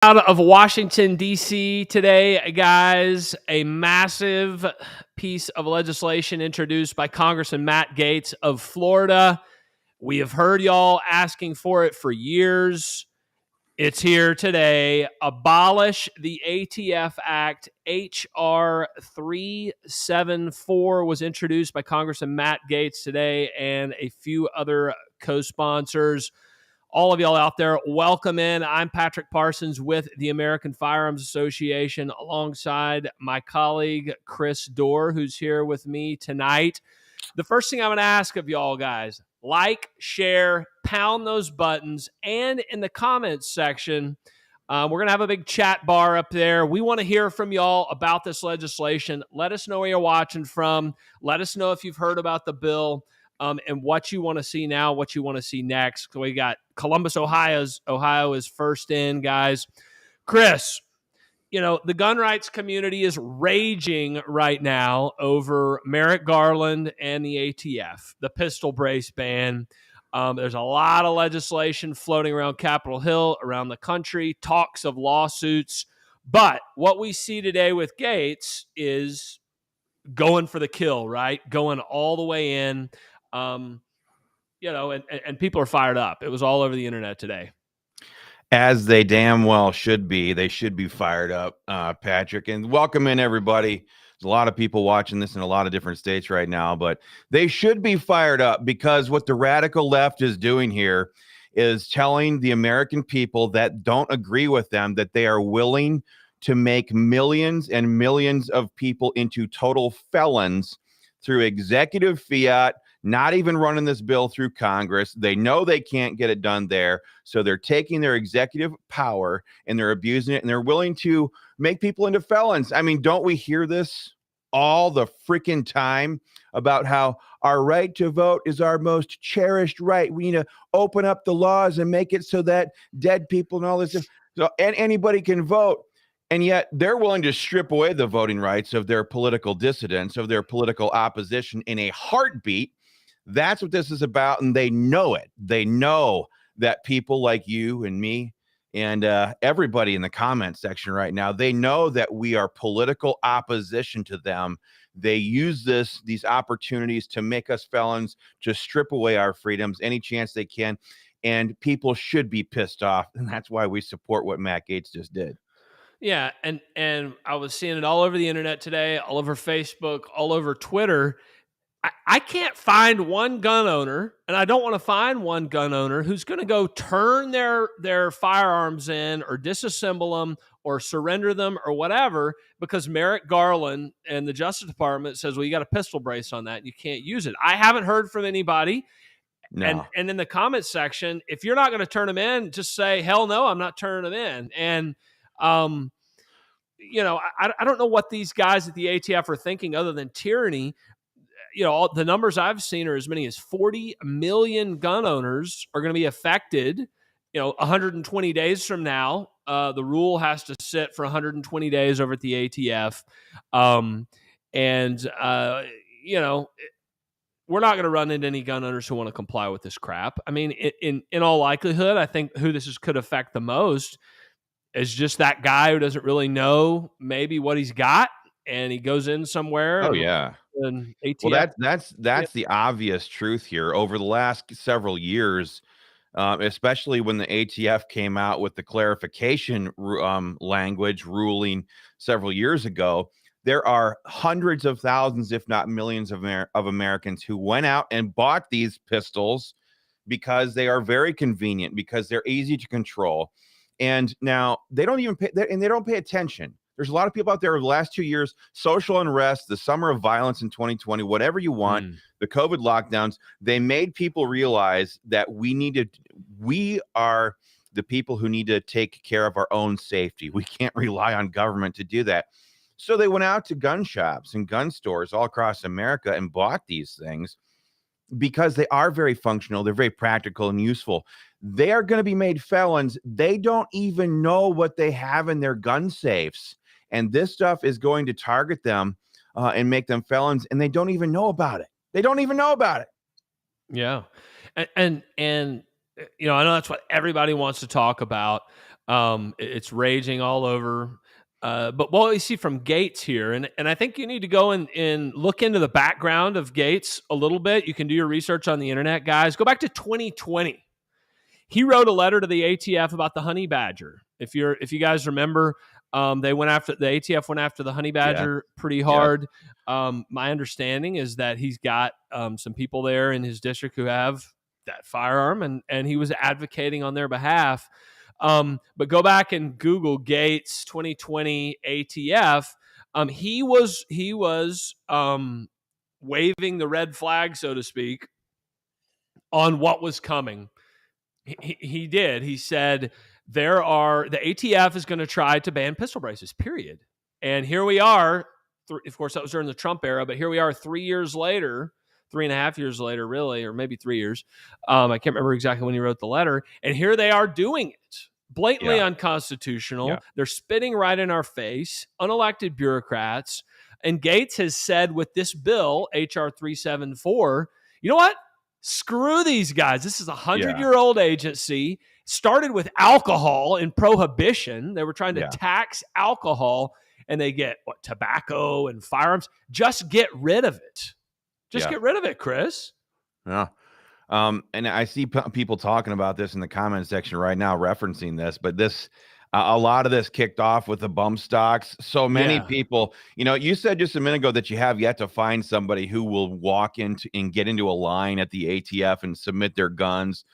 Out of Washington, D.C. today, guys, a massive piece of legislation introduced by Congressman Matt Gaetz of Florida. We have heard y'all asking for it for years. It's here today. Abolish the ATF Act. H.R. 374 was introduced by Congressman Matt Gaetz today and a few other co-sponsors. All of y'all out there, welcome in. I'm Patrick Parsons with the American Firearms Association alongside my colleague, Chris Dorr, who's here with me tonight. The first thing I'm going to ask of y'all guys, like, share, pound those buttons, and in the comments section, we're going to have a big chat bar up there. We want to hear from y'all about this legislation. Let us know where you're watching from. Let us know if you've heard about the bill. And what you want to see now, what you want to see next. So we got Columbus, Ohio is first in, guys. Chris, the gun rights community is raging right now over Merrick Garland and the ATF, the pistol brace ban. There's a lot of legislation floating around Capitol Hill, around the country, talks of lawsuits. But what we see today with Gaetz is going for the kill, right? Going all the way in. And people are fired up. It was all over the internet today. As they damn well should be. They should be fired up, Patrick. And welcome in, everybody. There's a lot of people watching this in a lot of different states right now, but they should be fired up because what the radical left is doing here is telling the American people that don't agree with them that they are willing to make millions and millions of people into total felons through executive fiat, not even running this bill through Congress. They know they can't get it done there. So they're taking their executive power and they're abusing it, and they're willing to make people into felons. I mean, don't we hear this all the freaking time about how our right to vote is our most cherished right? We need to open up the laws and make it so that dead people and all this stuff, so anybody can vote. And yet they're willing to strip away the voting rights of their political dissidents, of their political opposition in a heartbeat. That's what this is about, and they know it. They know that people like you and me and everybody in the comment section right now, they know that we are political opposition to them. They use these opportunities to make us felons, to strip away our freedoms any chance they can, and people should be pissed off, and that's why we support what Matt Gaetz just did. Yeah, and I was seeing it all over the internet today, all over Facebook, all over Twitter. I can't find one gun owner, and I don't want to find one gun owner who's going to go turn their firearms in or disassemble them or surrender them or whatever because Merrick Garland and the Justice Department says, well, you got a pistol brace on that and you can't use it. I haven't heard from anybody. No. And in the comments section, if you're not going to turn them in, just say, hell no, I'm not turning them in. And I don't know what these guys at the ATF are thinking other than tyranny. The numbers I've seen are as many as 40 million gun owners are going to be affected. 120 days from now, the rule has to sit for 120 days over at the ATF. We're not going to run into any gun owners who want to comply with this crap. I mean, in all likelihood, I think who this could affect the most is just that guy who doesn't really know maybe what he's got, and he goes in somewhere. Oh, yeah. And ATF, well, that's the obvious truth here. Over the last several years, especially when the ATF came out with the clarification language ruling several years ago, there are hundreds of thousands, if not millions of Americans who went out and bought these pistols because they are very convenient, because they're easy to control. And now they don't even pay, and they don't pay attention. There's a lot of people out there over the last 2 years, social unrest, the summer of violence in 2020, whatever you want, the COVID lockdowns, they made people realize that we are the people who need to take care of our own safety. We can't rely on government to do that. So they went out to gun shops and gun stores all across America and bought these things because they are very functional. They're very practical and useful. They are going to be made felons. They don't even know what they have in their gun safes. And this stuff is going to target them and make them felons. And they don't even know about it. They don't even know about it. Yeah. And I know that's what everybody wants to talk about. It's raging all over. But what we see from Gaetz here, and I think you need to go and look into the background of Gaetz a little bit. You can do your research on the internet, guys. Go back to 2020. He wrote a letter to the ATF about the honey badger. If you guys remember, the ATF went after the honey badger pretty hard. My understanding is that he's got some people there in his district who have that firearm, and he was advocating on their behalf. But go back and Google Gaetz 2020 ATF. He was waving the red flag, so to speak, on what was coming. He did. He said the ATF is going to try to ban pistol braces, period. And here we are. Of course, that was during the Trump era, but here we are 3 years later, 3.5 years later, really, or maybe 3 years. I can't remember exactly when he wrote the letter. And here they are doing it. Blatantly unconstitutional. Yeah. They're spitting right in our face, unelected bureaucrats. And Gaetz has said with this bill, H.R. 374, you know what? Screw these guys. This is a 100-year-old agency. Started with alcohol and prohibition. They were trying to tax alcohol, and they get tobacco and firearms. Just get rid of it. Just get rid of it, Chris. Yeah. And I see people talking about this in the comment section right now, referencing this, but a lot of this kicked off with the bump stocks. So many people, you said just a minute ago that you have yet to find somebody who will walk into and get into a line at the ATF and submit their guns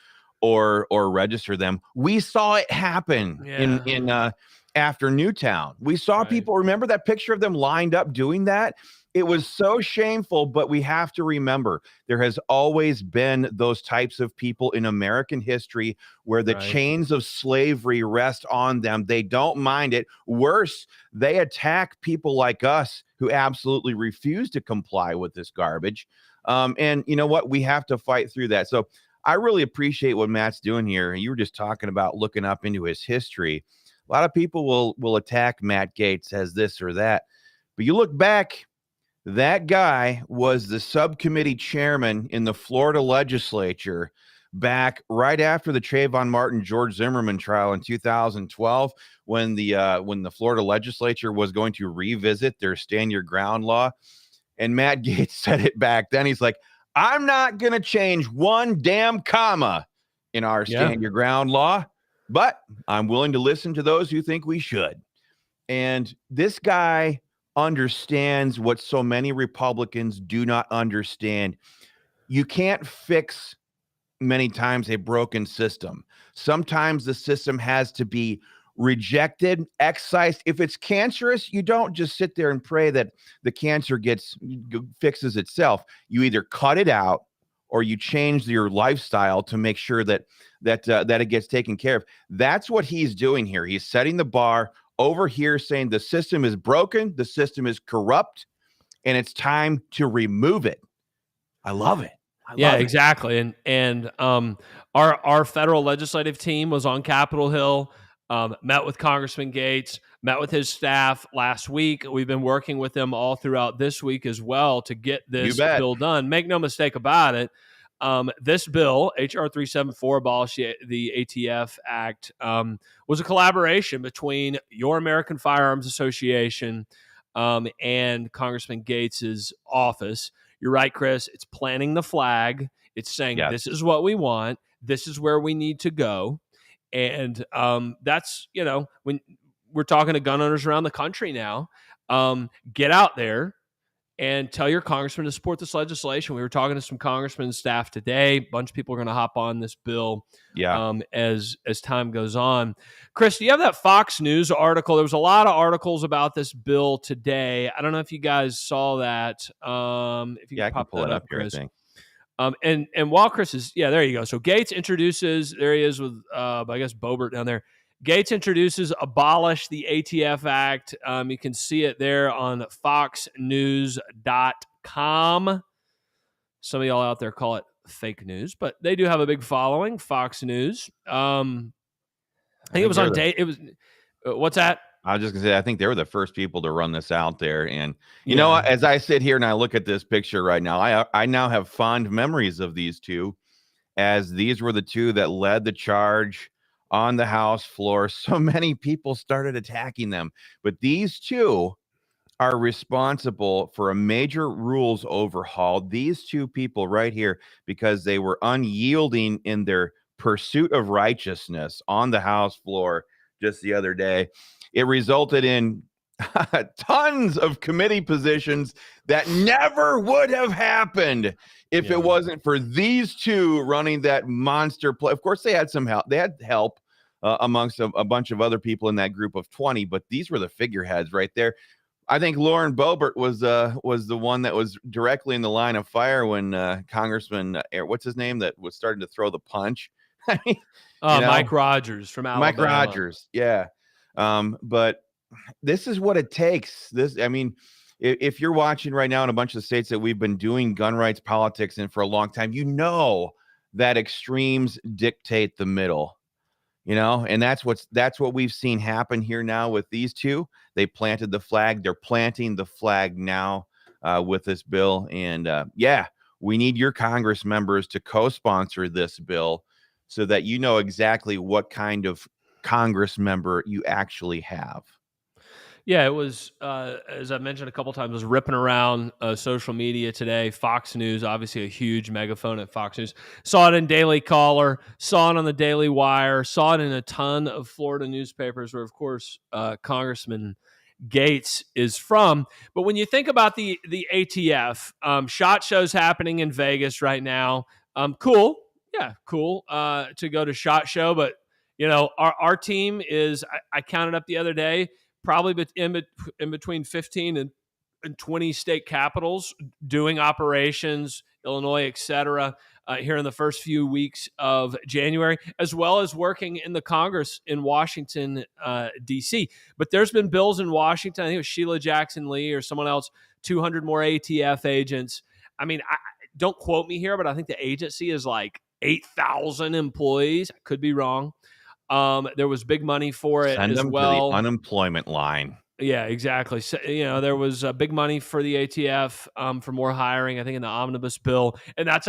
or register them. We saw it happen in after Newtown. We saw people, remember that picture of them lined up doing that? It was so shameful, but we have to remember there has always been those types of people in American history where the chains of slavery rest on them. They don't mind it. Worse, they attack people like us who absolutely refuse to comply with this garbage. And you know what? We have to fight through that. So I really appreciate what Matt's doing here. You were just talking about looking up into his history. A lot of people will attack Matt Gaetz as this or that. But you look back, that guy was the subcommittee chairman in the Florida legislature back right after the Trayvon Martin, George Zimmerman trial in 2012, when the Florida legislature was going to revisit their stand your ground law. And Matt Gaetz said it back then. He's like, I'm not going to change one damn comma in our stand your ground law, but I'm willing to listen to those who think we should. And this guy understands what so many Republicans do not understand. You can't fix many times a broken system. Sometimes the system has to be rejected, excised. If it's cancerous, you don't just sit there and pray that the cancer fixes itself. You either cut it out or you change your lifestyle to make sure that it gets taken care of. That's what he's doing here. He's setting the bar over here, saying the system is broken, the system is corrupt, and it's time to remove it. I love it. Exactly. And our federal legislative team was on Capitol Hill, met with Congressman Gaetz, met with his staff last week. We've been working with them all throughout this week as well to get this bill done. Make no mistake about it. This bill, H.R. 374, Abolish the ATF Act, was a collaboration between Your American Firearms Association and Congressman Gaetz's office. You're right, Chris. It's planting the flag. It's saying this is what we want. This is where we need to go. And that's, when we're talking to gun owners around the country now, get out there and tell your congressman to support this legislation. We were talking to some congressmen staff today. A bunch of people are going to hop on this bill as time goes on. Chris, do you have that Fox News article? There was a lot of articles about this bill today. I don't know if you guys saw that. If you can pop that up, Chris. Here, I think. And while Chris is, there you go. So Gaetz introduces, there he is with, I guess, Boebert down there. Gaetz introduces Abolish the ATF Act. You can see it there on foxnews.com. Some of y'all out there call it fake news, but they do have a big following, Fox News. I think it was on day. It was, what's that? I was just going to say, I think they were the first people to run this out there. And, you know, as I sit here and I look at this picture right now, I now have fond memories of these two, as these were the two that led the charge on the House floor. So many people started attacking them. But these two are responsible for a major rules overhaul. These two people right here, because they were unyielding in their pursuit of righteousness on the House floor just the other day, it resulted in tons of committee positions that never would have happened if it wasn't for these two running that monster play. Of course, they had some help. They had help amongst a bunch of other people in that group of 20, but these were the figureheads right there. I think Lauren Boebert was the one that was directly in the line of fire when Congressman, what's his name, that was starting to throw the punch. Mike Rogers from Alabama. Mike Rogers, yeah. But this is what it takes. If you're watching right now in a bunch of states that we've been doing gun rights politics in for a long time, that extremes dictate the middle. And that's what we've seen happen here now with these two. They planted the flag. They're planting the flag now with this bill. And we need your Congress members to co-sponsor this bill so that you know exactly what kind of Congress member you actually have. Yeah, it was, as I mentioned a couple times, was ripping around social media today. Fox News, obviously a huge megaphone at Fox News. Saw it in Daily Caller, saw it on the Daily Wire, saw it in a ton of Florida newspapers where, of course, Congressman Gaetz is from. But when you think about the ATF, SHOT Show's happening in Vegas right now. Cool. Yeah, cool to go to SHOT Show. But, our team is, I counted up the other day, probably in between 15 and 20 state capitals doing operations, Illinois, et cetera, here in the first few weeks of January, as well as working in the Congress in Washington, D.C. But there's been bills in Washington, I think it was Sheila Jackson Lee or someone else, 200 more ATF agents. I mean, don't quote me here, but I think the agency is like 8,000 employees. I could be wrong. There was big money for it Send as them well. to the unemployment line. Yeah, exactly. So, there was big money for the ATF for more hiring, I think, in the omnibus bill. And that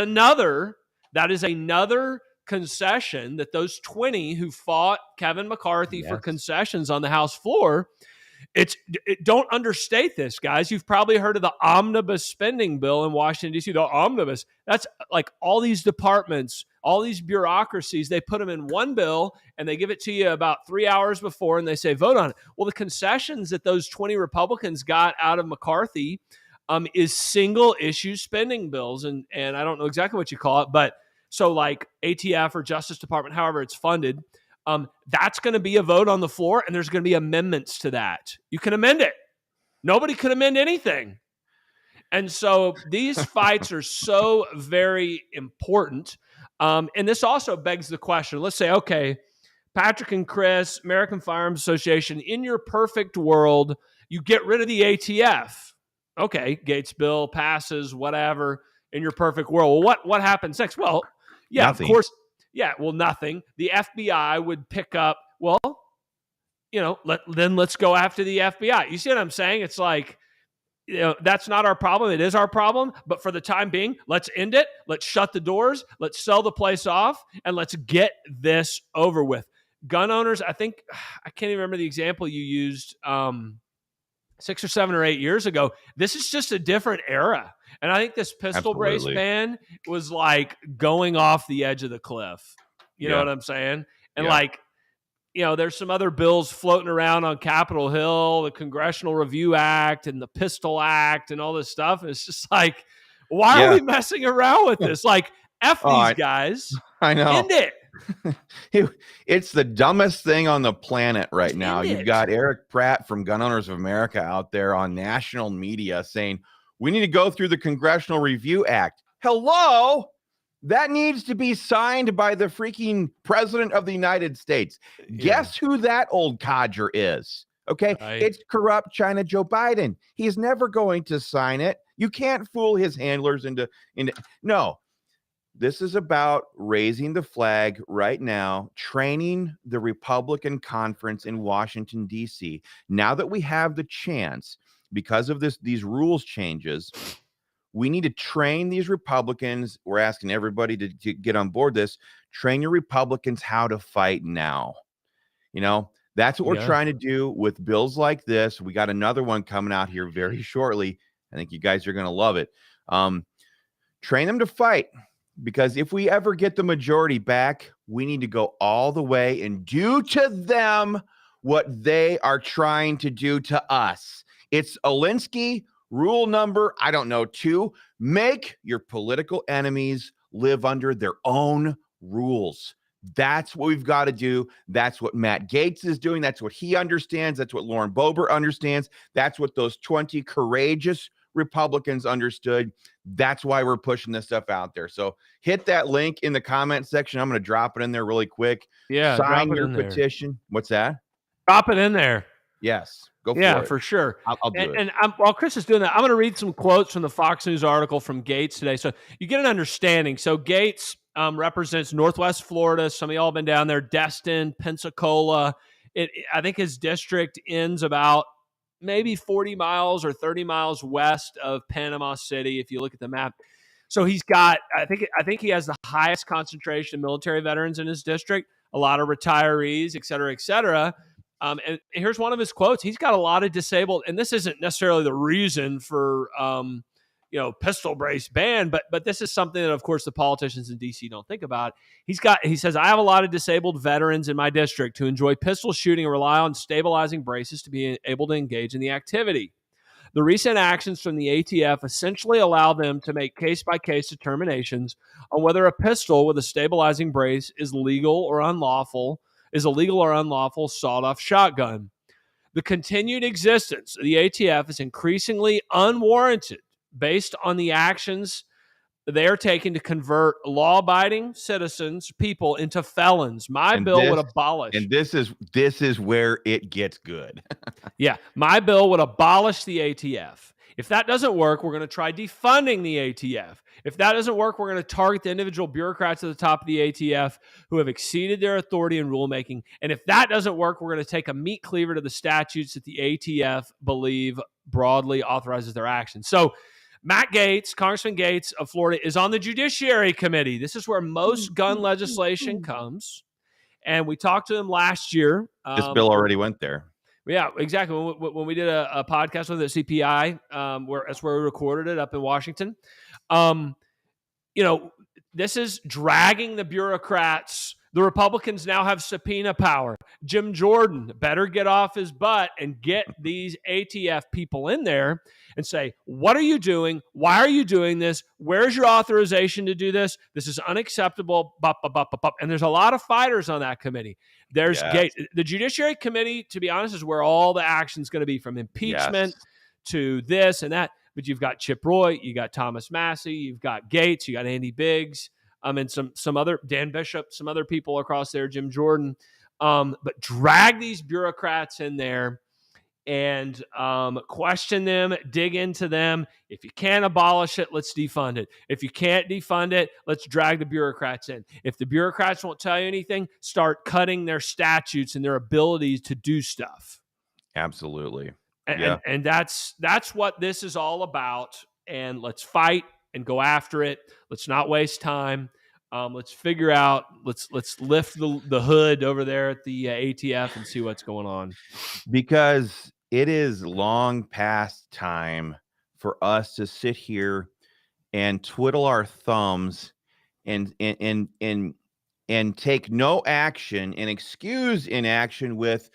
is another concession that those 20 who fought Kevin McCarthy for concessions on the House floor, don't understate this, guys. You've probably heard of the omnibus spending bill in Washington, D.C. The omnibus, that's like all these departments, all these bureaucracies, they put them in one bill and they give it to you about 3 hours before and they say, vote on it. Well, the concessions that those 20 Republicans got out of McCarthy is single issue spending bills. And I don't know exactly what you call it, but so like ATF or Justice Department, however it's funded, that's going to be a vote on the floor, and there's going to be amendments to that. You can amend it. Nobody can amend anything. And so these fights are so very important. And this also begs the question. Let's say, okay, Patrick and Chris, American Firearms Association, in your perfect world, you get rid of the ATF. Okay, Gaetz bill passes, whatever, in your perfect world. Well, what happens next? Well, yeah, Nothing. Of course. Yeah, well, nothing. The FBI would pick up, then let's go after the FBI. You see what I'm saying? It's like, that's not our problem. It is our problem. But for the time being, let's end it. Let's shut the doors. Let's sell the place off. And let's get this over with. Gun owners, I can't even remember the example you used 6 or 7 or 8 years ago. This is just a different era. And I think this pistol brace ban was like going off the edge of the cliff. You know what I'm saying? And there's some other bills floating around on Capitol Hill, the Congressional Review Act and the Pistol Act and all this stuff. And it's just like, why are we messing around with this? Like, F these guys. I know. End it. It's the dumbest thing on the planet right now. You've got Eric Pratt from Gun Owners of America out there on national media saying, we need to go through the Congressional Review Act. Hello? That needs to be signed by the freaking president of the United States. Yeah. Guess who that old codger is? Okay. Right. It's corrupt China Joe Biden. He's never going to sign it. You can't fool his handlers into no. This is about raising the flag right now, training the Republican conference in Washington, D.C. Now that we have the chance, because of these rules changes, we need to train these Republicans. We're asking everybody to get on board this, Train your Republicans how to fight now. That's what we're trying to do with bills like this. We got another one coming out here very shortly. I think you guys are going to love it. Train them to fight, because if we ever get the majority back, we need to go all the way and do to them what they are trying to do to us. It's Alinsky rule number, 2. Make your political enemies live under their own rules. That's what we've got to do. That's what Matt Gaetz is doing. That's what he understands. That's what Lauren Boebert understands. That's what those 20 courageous Republicans understood. That's why we're pushing this stuff out there. So hit that link in the comment section. I'm going to drop it in there really quick. Yeah. Sign your petition. What's that? Drop it in there. Yes. Go for it. Yeah, for sure. I'll do it. And while Chris is doing that, I'm going to read some quotes from the Fox News article from Gaetz today, so you get an understanding. So Gaetz represents Northwest Florida. Some of y'all have been down there. Destin, Pensacola. I think his district ends about maybe 40 miles or 30 miles west of Panama City, if you look at the map. So he's got, I think he has the highest concentration of military veterans in his district, a lot of retirees, et cetera, et cetera. And here's one of his quotes. He's got a lot of disabled, and this isn't necessarily the reason for, pistol brace ban, but this is something that, of course, the politicians in D.C. don't think about. He says, I have a lot of disabled veterans in my district who enjoy pistol shooting and rely on stabilizing braces to be able to engage in the activity. The recent actions from the ATF essentially allow them to make case-by-case determinations on whether a pistol with a stabilizing brace is a legal or unlawful sawed-off shotgun. The continued existence of the ATF is increasingly unwarranted based on the actions they are taking to convert law-abiding citizens, people, into felons. My bill would abolish. And this is where it gets good. Yeah, my bill would abolish the ATF. If that doesn't work, we're going to try defunding the ATF. If that doesn't work, we're going to target the individual bureaucrats at the top of the ATF who have exceeded their authority in rulemaking. And if that doesn't work, we're going to take a meat cleaver to the statutes that the ATF believe broadly authorizes their actions. So Matt Gaetz, Congressman Gaetz of Florida, is on the Judiciary Committee. This is where most gun legislation comes. And we talked to him last year. This bill already went there. Yeah, exactly. When we did a podcast with the CPI, that's where we recorded it up in Washington. This is dragging the bureaucrats. The Republicans now have subpoena power. Jim Jordan better get off his butt and get these ATF people in there and say, what are you doing? Why are you doing this? Where's your authorization to do this? This is unacceptable. And there's a lot of fighters on that committee. There's Gaetz. The Judiciary Committee, to be honest, is where all the action's going to be, from impeachment to this and that. But you've got Chip Roy, you got Thomas Massey, you've got Gaetz, you got Andy Biggs, and some other, Dan Bishop, some other people across there, Jim Jordan. But drag these bureaucrats in there and question them, dig into them. If you can't abolish it, let's defund it. If you can't defund it, let's drag the bureaucrats in. If the bureaucrats won't tell you anything, start cutting their statutes and their abilities to do stuff. Absolutely. And that's what this is all about. And let's fight and go after it. Let's not waste time. Let's figure out, let's lift the hood over there at the ATF and see what's going on. Because it is long past time for us to sit here and twiddle our thumbs and take no action and excuse inaction with,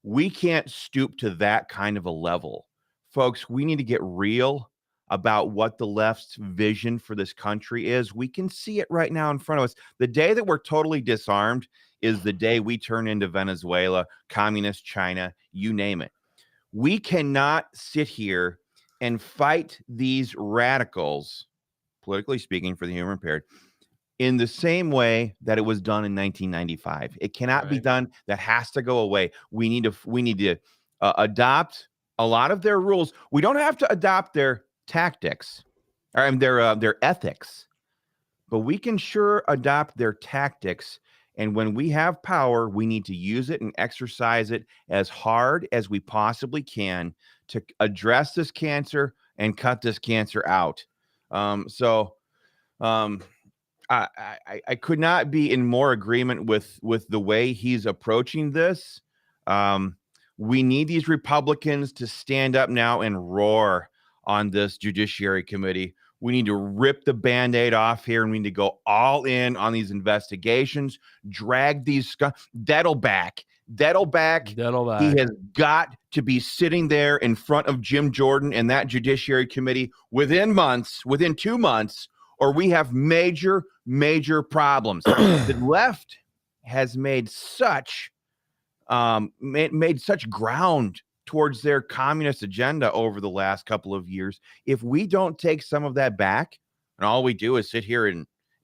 we can't stoop to that kind of a level. Folks, we need to get real about what the left's vision for this country is. We can see it right now in front of us. The day that we're totally disarmed is the day we turn into Venezuela, communist China, you name it. We cannot sit here and fight these radicals, politically speaking, for the human impaired, in the same way that it was done in 1995. It cannot be done. That has to go away. We need to adopt a lot of their rules. We don't have to adopt their tactics or their ethics, but we can sure adopt their tactics. And when we have power, we need to use it and exercise it as hard as we possibly can to address this cancer and cut this cancer out. I could not be in more agreement with the way he's approaching this. We need these Republicans to stand up now and roar on this Judiciary Committee. We need to rip the Band-Aid off here, and we need to go all in on these investigations, drag these Dettelback. He has got to be sitting there in front of Jim Jordan and that Judiciary Committee within 2 months, or we have major problems. The left has made such ground towards their communist agenda over the last couple of years. If we don't take some of that back, and all we do is sit here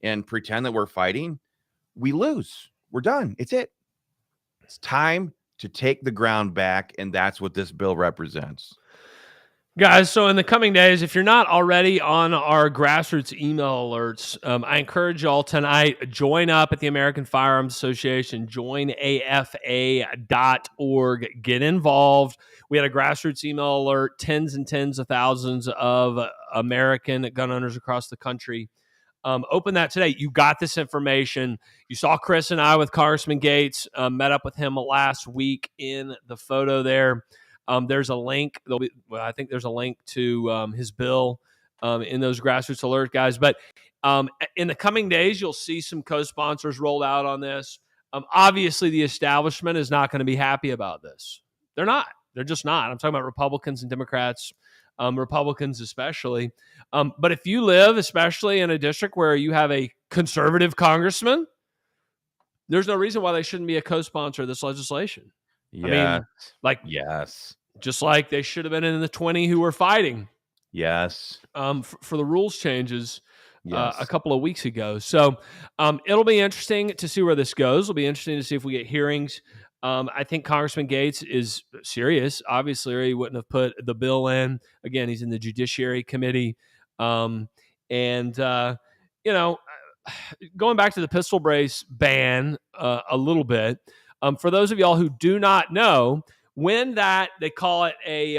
and pretend that we're fighting, we lose. We're done. It's it. It's time to take the ground back, and that's what this bill represents. Guys, so in the coming days, if you're not already on our grassroots email alerts, I encourage y'all tonight, join up at the American Firearms Association, join AFA.org, get involved. We had a grassroots email alert, tens and tens of thousands of American gun owners across the country. Open that today. You got this information. You saw Chris and I with Congressman Gaetz, met up with him last week in the photo there. There's a link. I think there's a link to his bill in those grassroots alert guys. But in the coming days, you'll see some co-sponsors rolled out on this. Obviously, the establishment is not going to be happy about this. They're not. They're just not. I'm talking about Republicans and Democrats, Republicans especially. But if you live, especially in a district where you have a conservative congressman, there's no reason why they shouldn't be a co-sponsor of this legislation. Yeah. Yes. Just like they should have been in the 20 who were fighting. Yes. For the rules changes a couple of weeks ago. So it'll be interesting to see where this goes. It'll be interesting to see if we get hearings. I think Congressman Gaetz is serious, obviously, or he wouldn't have put the bill in. Again, he's in the Judiciary Committee. Going back to the pistol brace ban a little bit, for those of y'all who do not know, when they call it a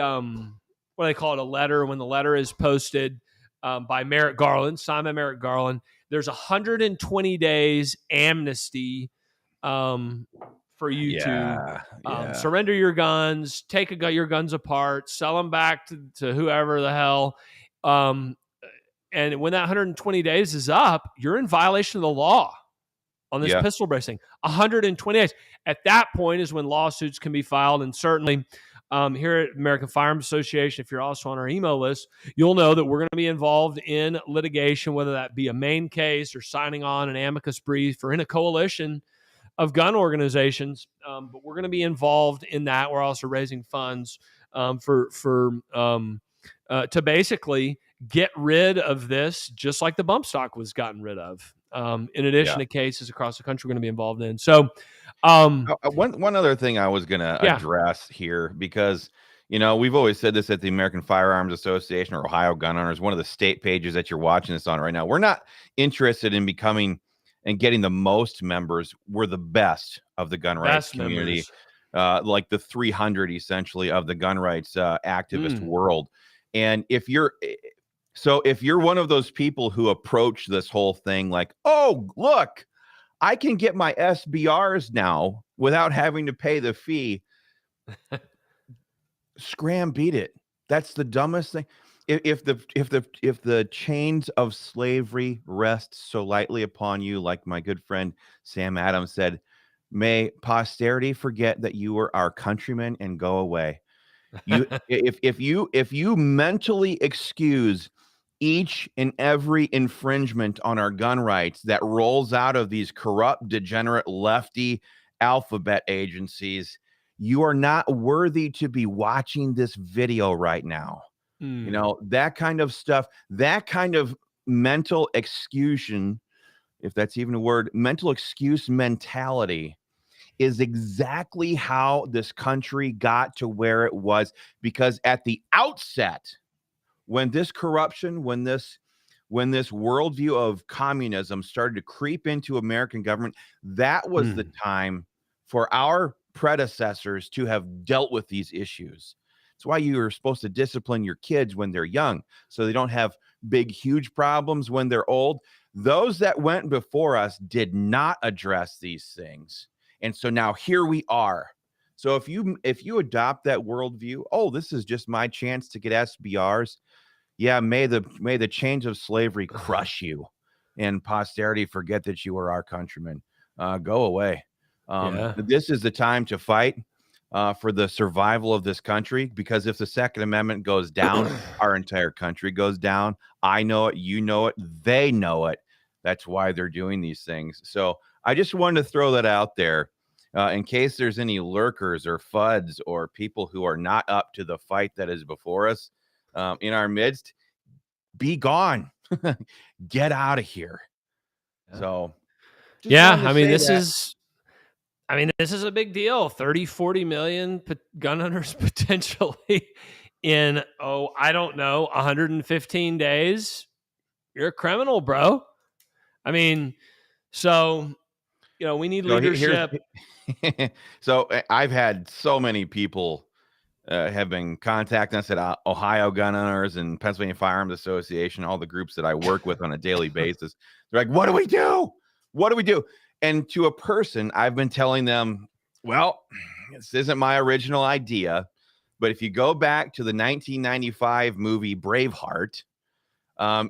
letter, when the letter is posted by Merrick Garland, signed by Merrick Garland, there's 120 days amnesty for you to surrender your guns, take your guns apart, sell them back to whoever the hell. And when that 120 days is up, you're in violation of the law on this pistol bracing. 120 days. At that point is when lawsuits can be filed. And certainly here at American Firearms Association, if you're also on our email list, you'll know that we're going to be involved in litigation, whether that be a main case or signing on an amicus brief or in a coalition of gun organizations. But we're going to be involved in that. We're also raising funds to basically get rid of this, just like the Bumpstock was gotten rid of. In addition to cases across the country we're going to be involved in. So one other thing I was going to address here, because, we've always said this at the American Firearms Association or Ohio Gun Owners, one of the state pages that you're watching this on right now. We're not interested in becoming and getting the most members. We're the best of the gun rights community, like the 300 essentially of the gun rights activist world. And if you're one of those people who approach this whole thing like, oh, look, I can get my SBRs now without having to pay the fee, scram beat it. That's the dumbest thing. If the chains of slavery rest so lightly upon you, like my good friend Sam Adams said, may posterity forget that you were our countrymen and go away. If you mentally excuse each and every infringement on our gun rights that rolls out of these corrupt, degenerate, lefty alphabet agencies, you are not worthy to be watching this video right now. That kind of stuff, that kind of mental excusion, if that's even a word, mental excuse mentality is exactly how this country got to where it was. Because at the outset, when this corruption, when this worldview of communism started to creep into American government, that was the time for our predecessors to have dealt with these issues. It's why you are supposed to discipline your kids when they're young, so they don't have big, huge problems when they're old. Those that went before us did not address these things. And so now here we are. So if you adopt that worldview, oh, this is just my chance to get SBRs. Yeah, may the chains of slavery crush you, and posterity forget that you are our countrymen. Go away. This is the time to fight for the survival of this country, because if the Second Amendment goes down, our entire country goes down. I know it, you know it, they know it. That's why they're doing these things. So I just wanted to throw that out there in case there's any lurkers or FUDs or people who are not up to the fight that is before us in our midst. Be gone. Get out of here. So this is a big deal. 30, 40 million gun owners potentially in, I don't know, 115 days. You're a criminal, bro. I mean, so, we need leadership. So I've had so many people have been contacting us at Ohio Gun Owners and Pennsylvania Firearms Association, all the groups that I work with on a daily basis. They're like, what do we do? What do we do? And to a person, I've been telling them, well, this isn't my original idea, but if you go back to the 1995 movie Braveheart,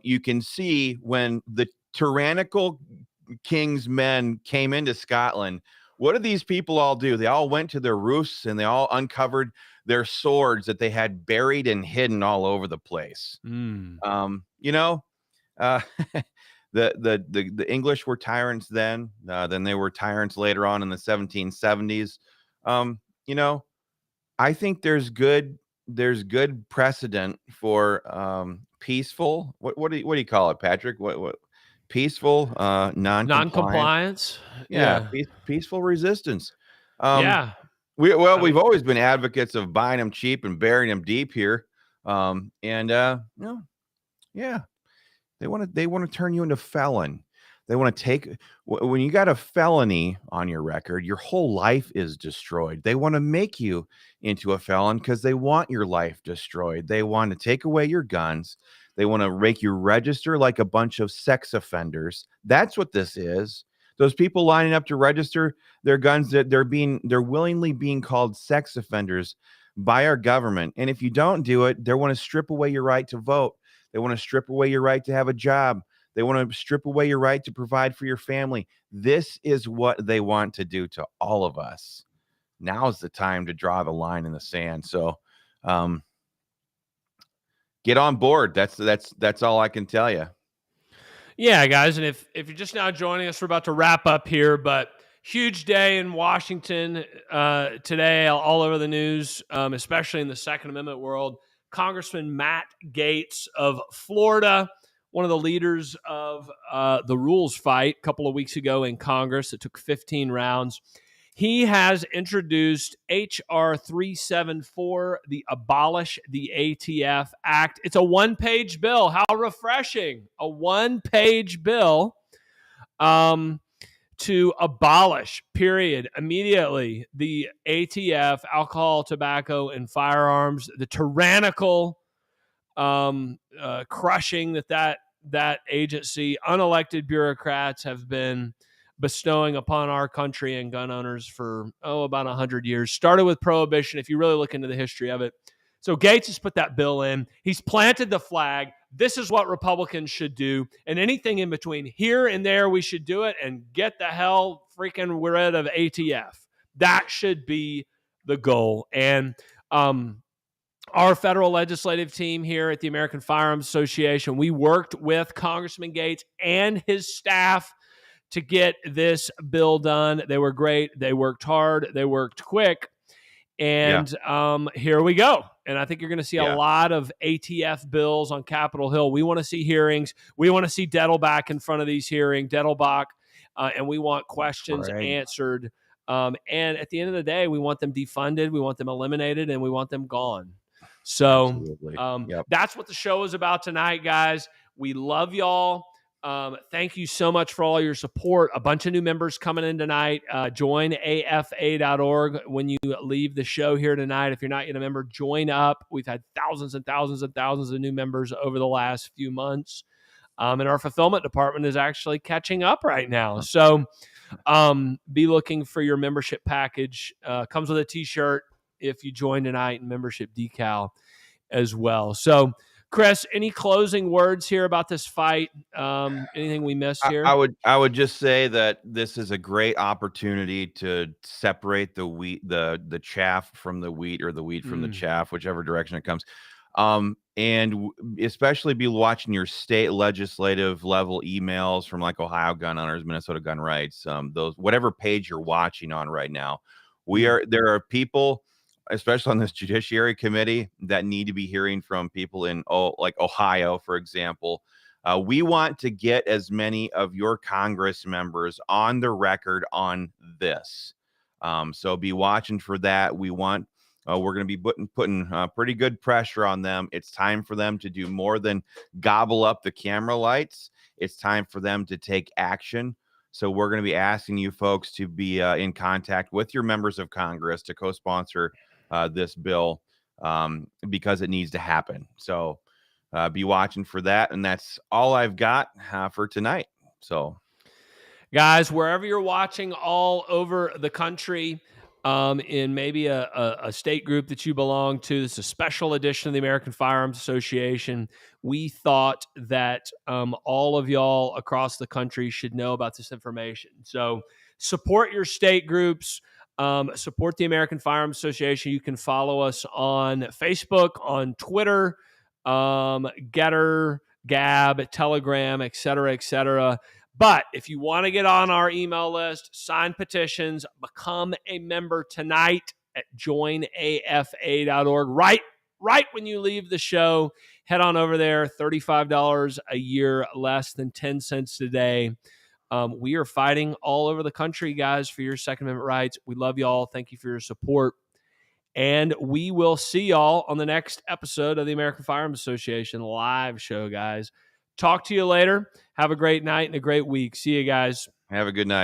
you can see when the tyrannical king's men came into Scotland, what did these people all do? They all went to their roofs and they all uncovered their swords that they had buried and hidden all over the place. The English were tyrants then. Then they were tyrants later on in the 1770s. I think there's good precedent for peaceful. What do you call it, Patrick? What peaceful non-compliance? Yeah. Peaceful resistance. Yeah. We've always been advocates of buying them cheap and burying them deep here. They want to turn you into felon. They want to take, when you got a felony on your record, your whole life is destroyed. They want to make you into a felon because they want your life destroyed. They want to take away your guns. They want to make you register like a bunch of sex offenders. That's what this is. Those people lining up to register their guns, that they're willingly being called sex offenders by our government. And if you don't do it, they want to strip away your right to vote. They want to strip away your right to have a job. They want to strip away your right to provide for your family. This is what they want to do to all of us. Now's the time to draw the line in the sand. So get on board. That's all I can tell you. Yeah, guys, and if you're just now joining us, we're about to wrap up here, but huge day in Washington today, all over the news, especially in the Second Amendment world. Congressman Matt Gaetz of Florida, one of the leaders of the rules fight a couple of weeks ago in Congress. It took 15 rounds. He has introduced H.R. 374, the Abolish the ATF Act. It's a one-page bill. How refreshing. A one-page bill to abolish, period, immediately, the ATF, alcohol, tobacco, and firearms, the tyrannical crushing that agency, unelected bureaucrats have been bestowing upon our country and gun owners for, about 100 years. Started with prohibition, if you really look into the history of it. So Gaetz has put that bill in. He's planted the flag. This is what Republicans should do. And anything in between here and there, we should do it and get the hell freaking rid of ATF. That should be the goal. And our federal legislative team here at the American Firearms Association, we worked with Congressman Gaetz and his staff to get this bill done. They were great. They worked hard. They worked quick. And here we go. And I think you're going to see a lot of ATF bills on Capitol Hill. We want to see hearings. We want to see Dettelbach in front of these hearings, Dettelbach, and we want questions answered. And at the end of the day, we want them defunded, we want them eliminated, and we want them gone. So that's what the show is about tonight, guys. We love y'all. Thank you so much for all your support. A bunch of new members coming in tonight. Join afa.org when you leave the show here tonight. If you're not yet a member, join up. We've had thousands and thousands and thousands of new members over the last few months. And our fulfillment department is actually catching up right now. So be looking for your membership package. Comes with a t-shirt if you join tonight, and membership decal as well. So, Chris, any closing words here about this fight? Anything we missed here? I would just say that this is a great opportunity to separate the wheat, the chaff from the wheat, or the wheat from the chaff, whichever direction it comes. And especially be watching your state legislative level emails from like Ohio Gun Owners, Minnesota Gun Rights, those, whatever page you're watching on right now. There are people, especially on this Judiciary Committee, that need to be hearing from people in like Ohio, for example. We want to get as many of your Congress members on the record on this. So be watching for that. We're going to be putting pretty good pressure on them. It's time for them to do more than gobble up the camera lights. It's time for them to take action. So we're going to be asking you folks to be in contact with your members of Congress to co-sponsor this bill because it needs to happen. So be watching for that. And that's all I've got for tonight. So, guys, wherever you're watching all over the country, in maybe a state group that you belong to, this is a special edition of the American Firearms Association. We thought that all of y'all across the country should know about this information. So support your state groups. Support the American Firearms Association. You can follow us on Facebook, on Twitter, Getter, Gab, Telegram, et cetera, et cetera. But if you want to get on our email list, sign petitions, become a member tonight at joinafa.org. Right when you leave the show, head on over there. $35 a year, less than 10 cents a day. We are fighting all over the country, guys, for your Second Amendment rights. We love y'all. Thank you for your support. And we will see y'all on the next episode of the American Firearms Association live show, guys. Talk to you later. Have a great night and a great week. See you guys. Have a good night.